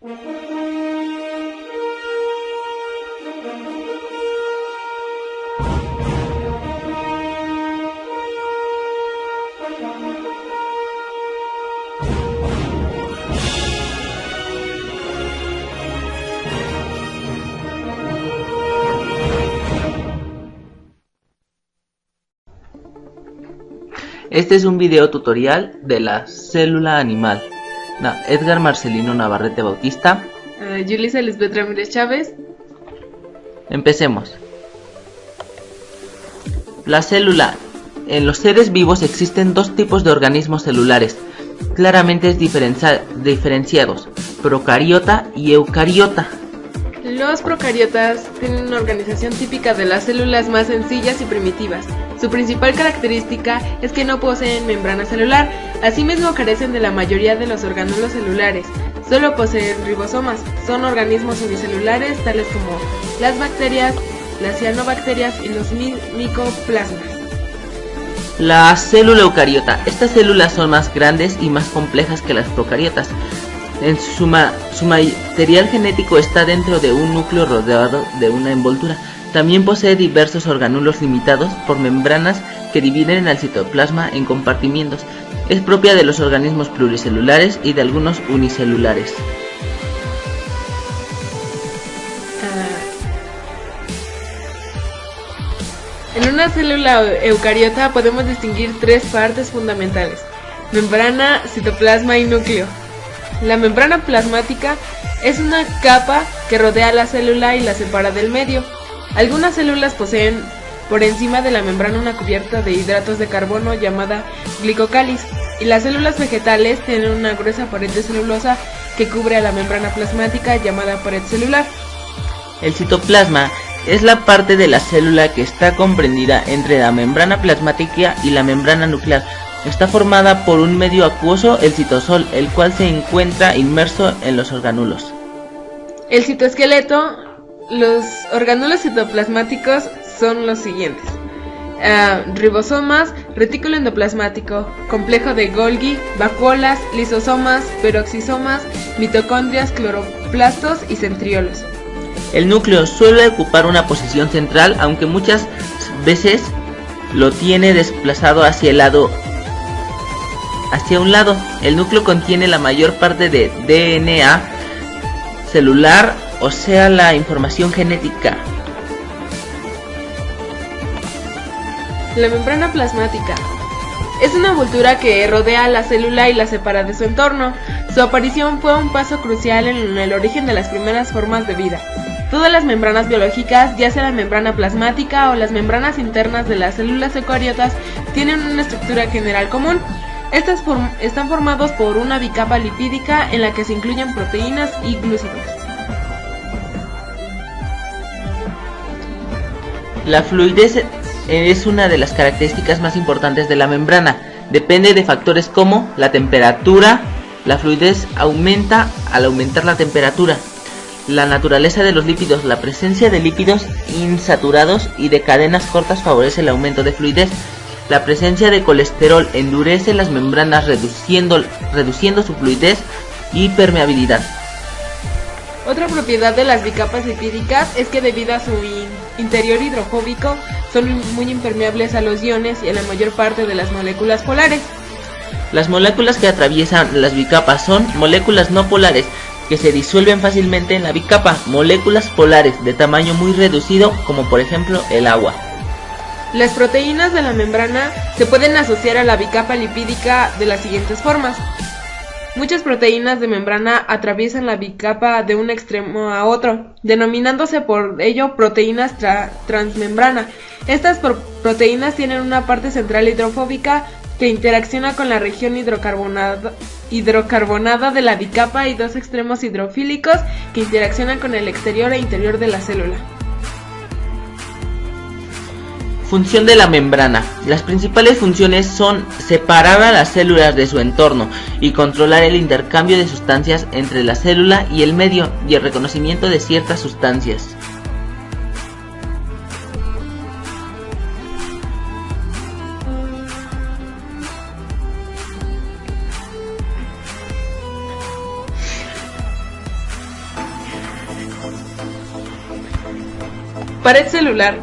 Este es un video tutorial de la célula animal. Edgar Marcelino Navarrete Bautista. Yulisa Lisbeth Ramírez Chávez. Empecemos. La célula. En los seres vivos existen dos tipos de organismos celulares, claramente diferenciados: procariota y eucariota. Los procariotas tienen una organización típica de las células más sencillas y primitivas. Su principal característica es que no poseen membrana celular, asimismo carecen de la mayoría de los orgánulos celulares, solo poseen ribosomas. Son organismos unicelulares tales como las bacterias, las cianobacterias y los micoplasmas. La célula eucariota. Estas células son más grandes y más complejas que las procariotas. Su material genético está dentro de un núcleo rodeado de una envoltura. También posee diversos orgánulos limitados por membranas que dividen el citoplasma en compartimientos. Es propia de los organismos pluricelulares y de algunos unicelulares. En una célula eucariota podemos distinguir tres partes fundamentales: membrana, citoplasma y núcleo. La membrana plasmática es una capa que rodea la célula y la separa del medio. Algunas células poseen por encima de la membrana una cubierta de hidratos de carbono llamada glicocáliz, y las células vegetales tienen una gruesa pared de celulosa que cubre a la membrana plasmática llamada pared celular. El citoplasma es la parte de la célula que está comprendida entre la membrana plasmática y la membrana nuclear. Está formada por un medio acuoso, el citosol, el cual se encuentra inmerso en los orgánulos. El citoesqueleto. Los orgánulos citoplasmáticos son los siguientes: ribosomas, retículo endoplasmático, complejo de Golgi, vacuolas, lisosomas, peroxisomas, mitocondrias, cloroplastos y centriolos. El núcleo suele ocupar una posición central, aunque muchas veces lo tiene desplazado hacia un lado. El núcleo contiene la mayor parte de DNA celular, o sea, la información genética. La membrana plasmática es una envoltura que rodea a la célula y la separa de su entorno. Su aparición fue un paso crucial en el origen de las primeras formas de vida. Todas las membranas biológicas, ya sea la membrana plasmática o las membranas internas de las células eucariotas, tienen una estructura general común. Estas están formados por una bicapa lipídica en la que se incluyen proteínas y glúcidos. La fluidez es una de las características más importantes de la membrana. Depende de factores como la temperatura. La fluidez aumenta al aumentar la temperatura. La naturaleza de los lípidos. La presencia de lípidos insaturados y de cadenas cortas favorece el aumento de fluidez. La presencia de colesterol endurece las membranas, reduciendo su fluidez y permeabilidad. Otra propiedad de las bicapas lipídicas es que, debido a su interior hidrofóbico, son muy impermeables a los iones y a la mayor parte de las moléculas polares. Las moléculas que atraviesan las bicapas son moléculas no polares, que se disuelven fácilmente en la bicapa; moléculas polares de tamaño muy reducido, como por ejemplo el agua. Las proteínas de la membrana se pueden asociar a la bicapa lipídica de las siguientes formas. Muchas proteínas de membrana atraviesan la bicapa de un extremo a otro, denominándose por ello proteínas transmembrana. Estas proteínas tienen una parte central hidrofóbica que interacciona con la región hidrocarbonada de la bicapa, y dos extremos hidrofílicos que interaccionan con el exterior e interior de la célula. Función de la membrana. Las principales funciones son separar a las células de su entorno y controlar el intercambio de sustancias entre la célula y el medio, y el reconocimiento de ciertas sustancias. Pared celular.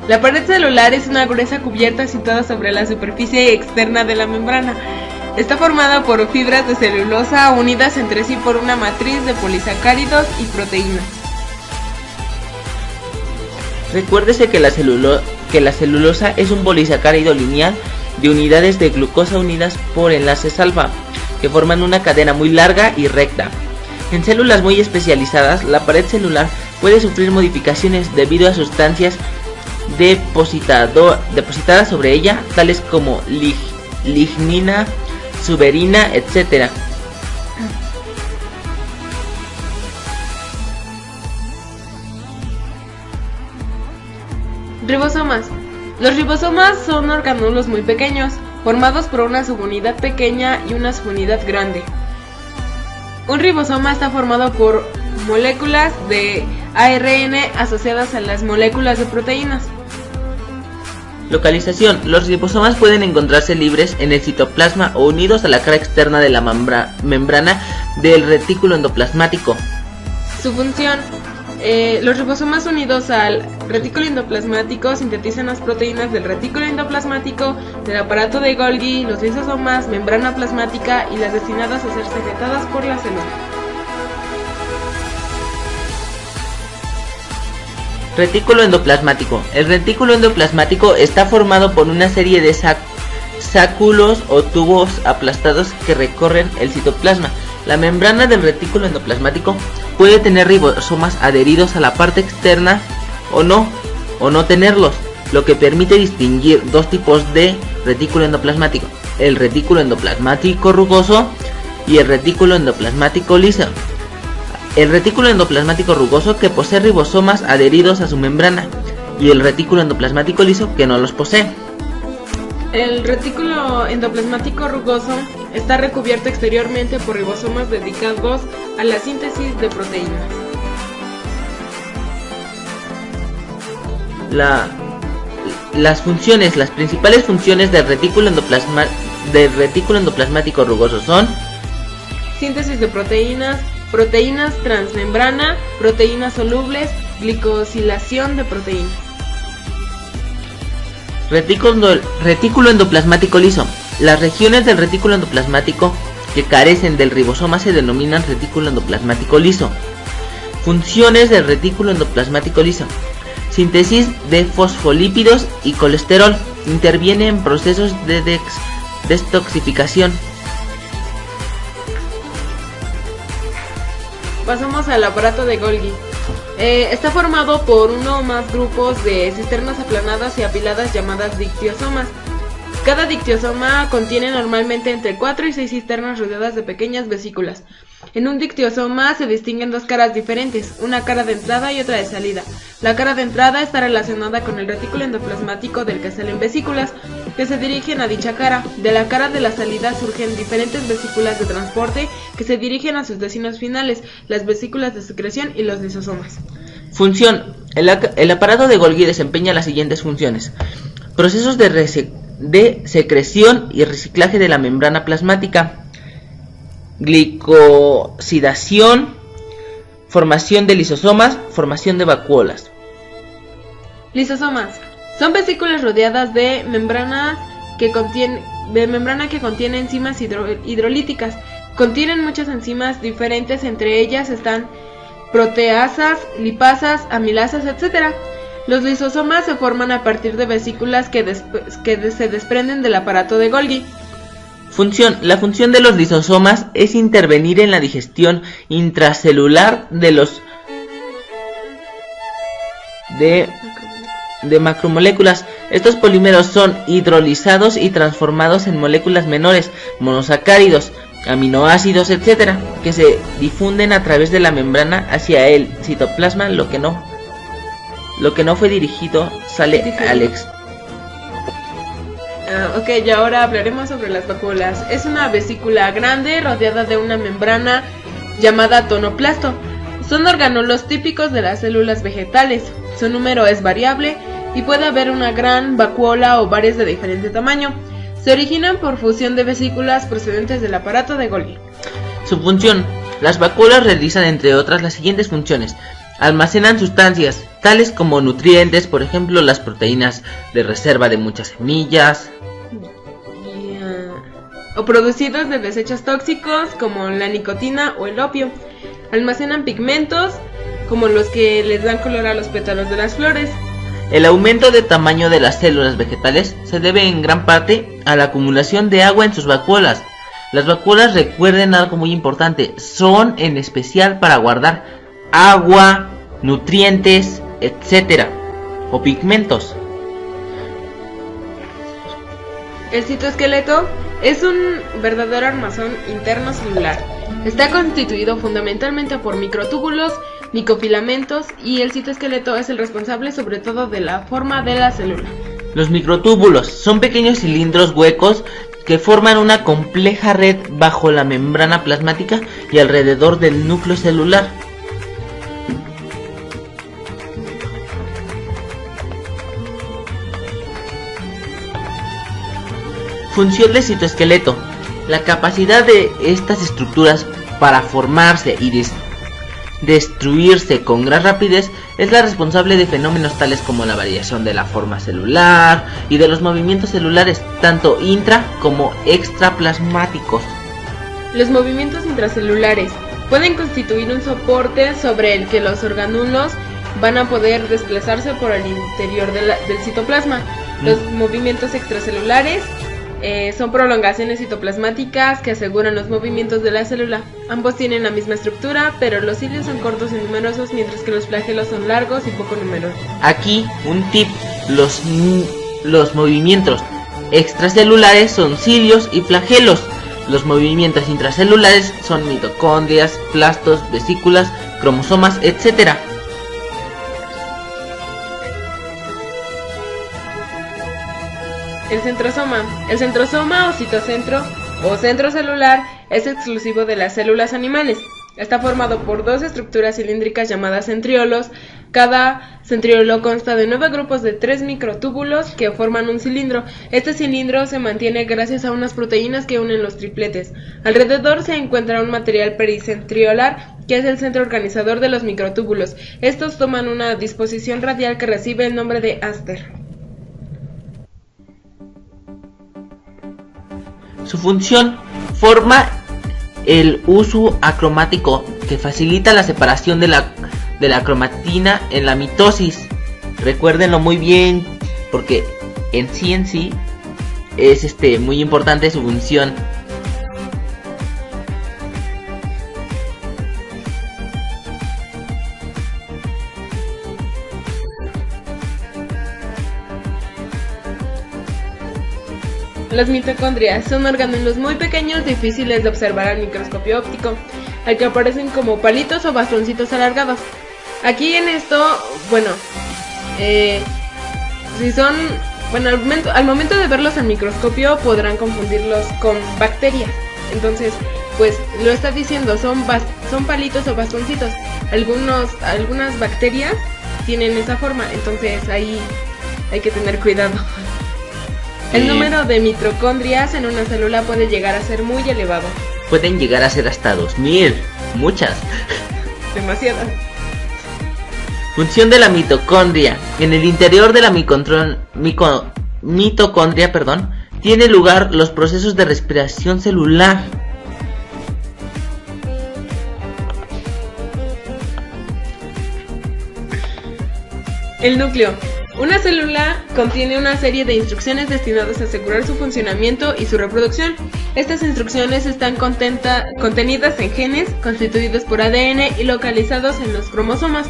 La pared celular es una gruesa cubierta situada sobre la superficie externa de la membrana. Está formada por fibras de celulosa unidas entre sí por una matriz de polisacáridos y proteínas. Recuérdese que la celulosa es un polisacárido lineal de unidades de glucosa unidas por enlaces alfa, que forman una cadena muy larga y recta. En células muy especializadas, la pared celular puede sufrir modificaciones debido a sustancias depositadas sobre ella, tales como lignina, suberina, etc. Ribosomas. Los ribosomas son orgánulos muy pequeños, formados por una subunidad pequeña y una subunidad grande. Un ribosoma está formado por moléculas de ARN asociadas a las moléculas de proteínas. Localización. Los ribosomas pueden encontrarse libres en el citoplasma o unidos a la cara externa de la membrana del retículo endoplasmático. Su función. Los ribosomas unidos al retículo endoplasmático sintetizan las proteínas del retículo endoplasmático, del aparato de Golgi, los lisosomas, membrana plasmática y las destinadas a ser secretadas por la célula. Retículo endoplasmático. El retículo endoplasmático está formado por una serie de sáculos o tubos aplastados que recorren el citoplasma. La membrana del retículo endoplasmático puede tener ribosomas adheridos a la parte externa o no tenerlos, lo que permite distinguir dos tipos de retículo endoplasmático: el retículo endoplasmático rugoso y el retículo endoplasmático liso. El retículo endoplasmático rugoso, que posee ribosomas adheridos a su membrana, y el retículo endoplasmático liso, que no los posee. El retículo endoplasmático rugoso está recubierto exteriormente por ribosomas dedicados a la síntesis de proteínas. Las principales funciones del retículo endoplasmático rugoso son: síntesis de proteínas, proteínas transmembrana, proteínas solubles, glicosilación de proteínas. Retículo endoplasmático liso. Las regiones del retículo endoplasmático que carecen del ribosoma se denominan retículo endoplasmático liso. Funciones del retículo endoplasmático liso: síntesis de fosfolípidos y colesterol. Interviene en procesos de detoxificación. Pasamos al aparato de Golgi. Está formado por uno o más grupos de cisternas aplanadas y apiladas llamadas dictiosomas. Cada dictiosoma contiene normalmente entre 4 y 6 cisternas rodeadas de pequeñas vesículas. En un dictiosoma se distinguen dos caras diferentes, una cara de entrada y otra de salida. La cara de entrada está relacionada con el retículo endoplasmático del que salen vesículas que se dirigen a dicha cara. De la cara de la salida surgen diferentes vesículas de transporte que se dirigen a sus vecinos finales, las vesículas de secreción y los lisosomas. Función. El aparato de Golgi desempeña las siguientes funciones: procesos de secreción y reciclaje de la membrana plasmática, glicosidación, formación de lisosomas, formación de vacuolas. Lisosomas son vesículas rodeadas de membrana que contiene enzimas hidrolíticas. Contienen muchas enzimas diferentes, entre ellas están proteasas, lipasas, amilasas, etc. Los lisosomas se forman a partir de vesículas que se desprenden del aparato de Golgi. Función. La función de los lisosomas es intervenir en la digestión intracelular de macromoléculas. Estos polímeros son hidrolizados y transformados en moléculas menores, monosacáridos, aminoácidos, etc., que se difunden a través de la membrana hacia el citoplasma. Lo que no fue dirigido sale al exterior. Ok, y ahora hablaremos sobre las vacuolas. Es una vesícula grande rodeada de una membrana llamada tonoplasto. Son orgánulos típicos de las células vegetales. Su número es variable y puede haber una gran vacuola o varias de diferente tamaño. Se originan por fusión de vesículas procedentes del aparato de Golgi. Su función. Las vacuolas realizan, entre otras, las siguientes funciones: Almacenan sustancias, tales como nutrientes, por ejemplo las proteínas de reserva de muchas semillas. O producidos de desechos tóxicos como la nicotina o el opio. Almacenan pigmentos como los que les dan color a los pétalos de las flores. El aumento de tamaño de las células vegetales se debe en gran parte a la acumulación de agua en sus vacuolas. Las vacuolas, recuerden algo muy importante, son en especial para guardar agua, nutrientes, etcétera, o pigmentos. El citoesqueleto es un verdadero armazón interno celular. Está constituido fundamentalmente por microtúbulos, micofilamentos, y el citoesqueleto es el responsable sobre todo de la forma de la célula. Los microtúbulos son pequeños cilindros huecos que forman una compleja red bajo la membrana plasmática y alrededor del núcleo celular. Función del citoesqueleto. La capacidad de estas estructuras para formarse y destruirse con gran rapidez es la responsable de fenómenos tales como la variación de la forma celular y de los movimientos celulares, tanto intra como extraplasmáticos. Los movimientos intracelulares pueden constituir un soporte sobre el que los orgánulos van a poder desplazarse por el interior del citoplasma. Los movimientos extracelulares son prolongaciones citoplasmáticas que aseguran los movimientos de la célula. Ambos tienen la misma estructura, pero los cilios son cortos y numerosos, mientras que los flagelos son largos y poco numerosos. Aquí un tip: los movimientos extracelulares son cilios y flagelos. Los movimientos intracelulares son mitocondrias, plastos, vesículas, cromosomas, etc. El centrosoma o citocentro o centro celular es exclusivo de las células animales. Está formado por dos estructuras cilíndricas llamadas centriolos. Cada centriolo consta de 9 grupos de 3 microtúbulos que forman un cilindro. Este cilindro se mantiene gracias a unas proteínas que unen los tripletes. Alrededor se encuentra un material pericentriolar que es el centro organizador de los microtúbulos. Estos toman una disposición radial que recibe el nombre de áster. Su función: forma el uso acromático que facilita la separación de la cromatina en la mitosis. Recuérdenlo muy bien porque en sí es muy importante su función. Las mitocondrias son orgánulos muy pequeños, difíciles de observar al microscopio óptico, al que aparecen como palitos o bastoncitos alargados. Aquí en esto, al momento de verlos al microscopio podrán confundirlos con bacterias. Entonces, pues lo está diciendo, son palitos o bastoncitos. Algunas bacterias tienen esa forma, entonces ahí hay que tener cuidado. El número de mitocondrias en una célula puede llegar a ser muy elevado. Pueden llegar a ser hasta 2000, muchas. Demasiadas. Función de la mitocondria. En el interior de la mitocondria, tiene lugar los procesos de respiración celular. El núcleo. Una célula contiene una serie de instrucciones destinadas a asegurar su funcionamiento y su reproducción. Estas instrucciones están contenidas en genes, constituidos por ADN y localizados en los cromosomas.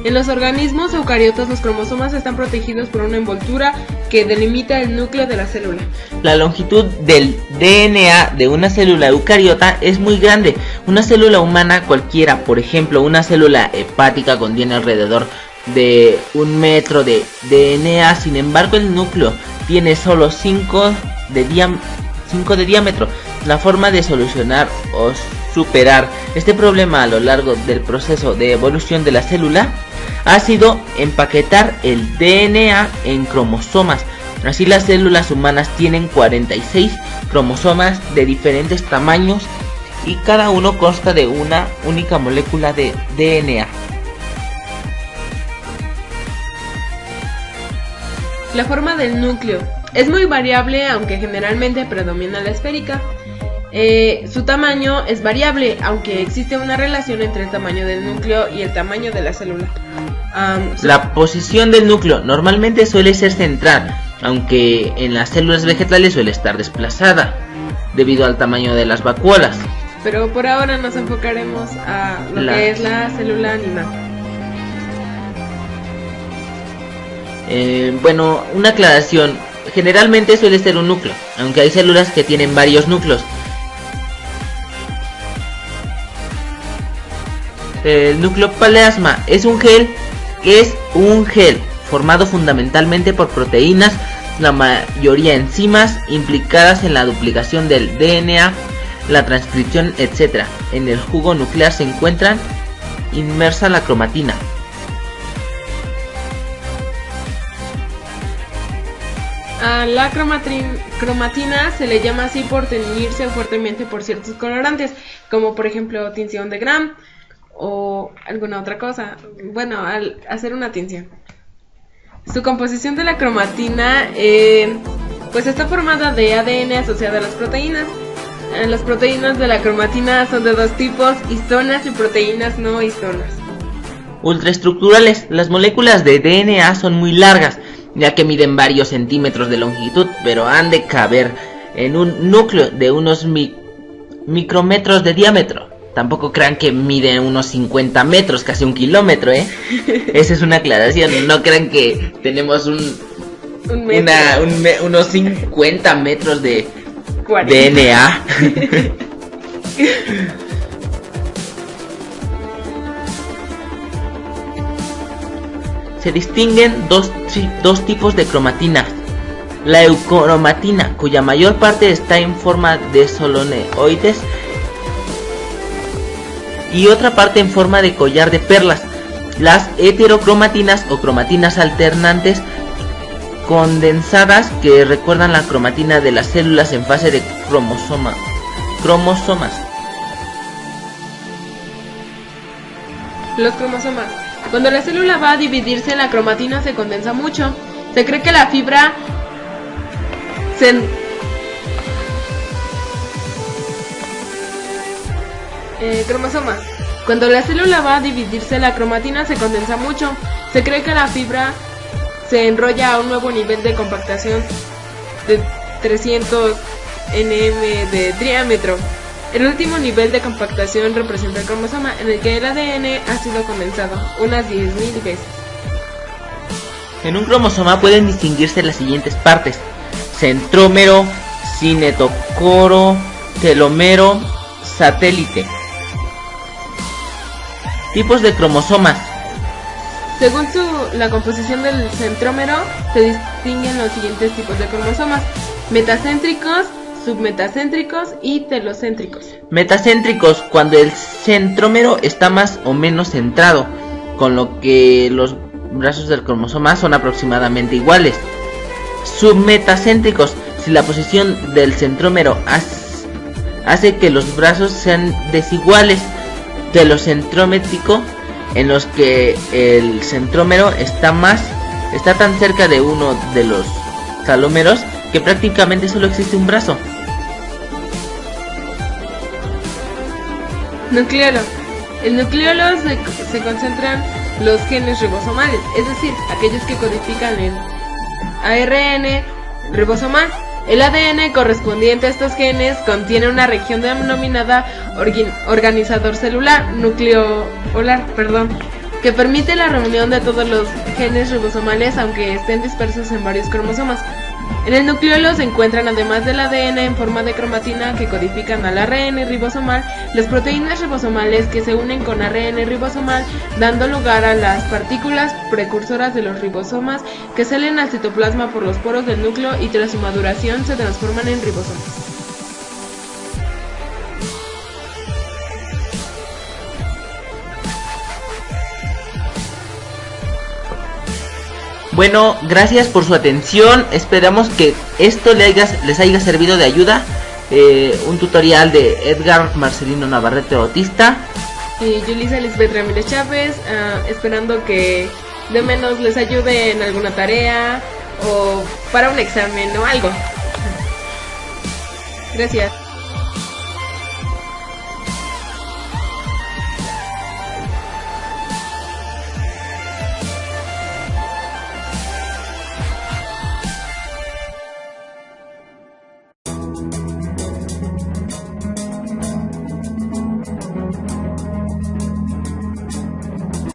En los organismos eucariotas, los cromosomas están protegidos por una envoltura que delimita el núcleo de la célula. La longitud del DNA de una célula eucariota es muy grande. Una célula humana cualquiera, por ejemplo, una célula hepática, contiene alrededor de 1 metro de DNA. Sin embargo, el núcleo tiene solo 5 de diámetro. La forma de solucionar o superar este problema a lo largo del proceso de evolución de la célula ha sido empaquetar el DNA en cromosomas. Así, las células humanas tienen 46 cromosomas de diferentes tamaños y cada uno consta de una única molécula de DNA. La forma del núcleo es muy variable, aunque generalmente predomina la esférica. Su tamaño es variable, aunque existe una relación entre el tamaño del núcleo y el tamaño de la célula. La posición del núcleo normalmente suele ser central, aunque en las células vegetales suele estar desplazada, debido al tamaño de las vacuolas. Pero por ahora nos enfocaremos a lo que es la célula animal. Bueno, una aclaración. Generalmente suele ser un núcleo, aunque hay células que tienen varios núcleos. El nucleoplasma es un gel formado fundamentalmente por proteínas, la mayoría enzimas implicadas en la duplicación del DNA, la transcripción, etc. En el jugo nuclear se encuentra inmersa la cromatina. A la cromatina se le llama así por teñirse fuertemente por ciertos colorantes, como por ejemplo tinción de Gram o alguna otra cosa. Bueno, al hacer una tinción. Su composición de la cromatina pues está formada de ADN asociado a las proteínas. Las proteínas de la cromatina son de dos tipos, histonas y proteínas no histonas. Ultraestructurales. Las moléculas de DNA son muy largas, ya que miden varios centímetros de longitud, pero han de caber en un núcleo de unos micrómetros de diámetro. Tampoco crean que miden unos 50 metros, casi 1 kilómetro, Esa es una aclaración. No crean que tenemos unos 50 metros de 40. DNA. Se distinguen dos tipos de cromatinas. La eucromatina, cuya mayor parte está en forma de solenoides, y otra parte en forma de collar de perlas. Las heterocromatinas o cromatinas alternantes condensadas, que recuerdan la cromatina de las células en fase de cromosomas. Los cromosomas. Cuando la célula va a dividirse, la cromatina se condensa mucho. Se cree que la fibra cromosomas. Cuando la célula va a dividirse, la cromatina se condensa mucho. Se cree que la fibra se enrolla a un nuevo nivel de compactación de 300 nm de diámetro. El último nivel de compactación representa el cromosoma, en el que el ADN ha sido condensado unas 10.000 veces. En un cromosoma pueden distinguirse las siguientes partes: centrómero, cinetocoro, telómero, satélite. Tipos de cromosomas. Según la composición del centrómero, se distinguen los siguientes tipos de cromosomas: metacéntricos, submetacéntricos y telocéntricos. Metacéntricos, cuando el centrómero está más o menos centrado, con lo que los brazos del cromosoma son aproximadamente iguales. Submetacéntricos, si la posición del centrómero hace que los brazos sean desiguales. Telocentrómero, en los que el centrómero está tan cerca de uno de los telómeros que prácticamente solo existe un brazo. Nucleolo. En nucleolo se concentran los genes ribosomales, es decir, aquellos que codifican el ARN ribosomal. El ADN correspondiente a estos genes contiene una región denominada organizador celular, que permite la reunión de todos los genes ribosomales, aunque estén dispersos en varios cromosomas. En el nucleolo se encuentran, además del ADN en forma de cromatina que codifican al ARN ribosomal, las proteínas ribosomales que se unen con ARN ribosomal, dando lugar a las partículas precursoras de los ribosomas que salen al citoplasma por los poros del núcleo y tras su maduración se transforman en ribosomas. Bueno, gracias por su atención. Esperamos que esto les haya servido de ayuda. Un tutorial de Edgar Marcelino Navarrete Bautista y Yulisa Lisbeth Ramírez Chávez, esperando que de menos les ayude en alguna tarea o para un examen o algo. Gracias.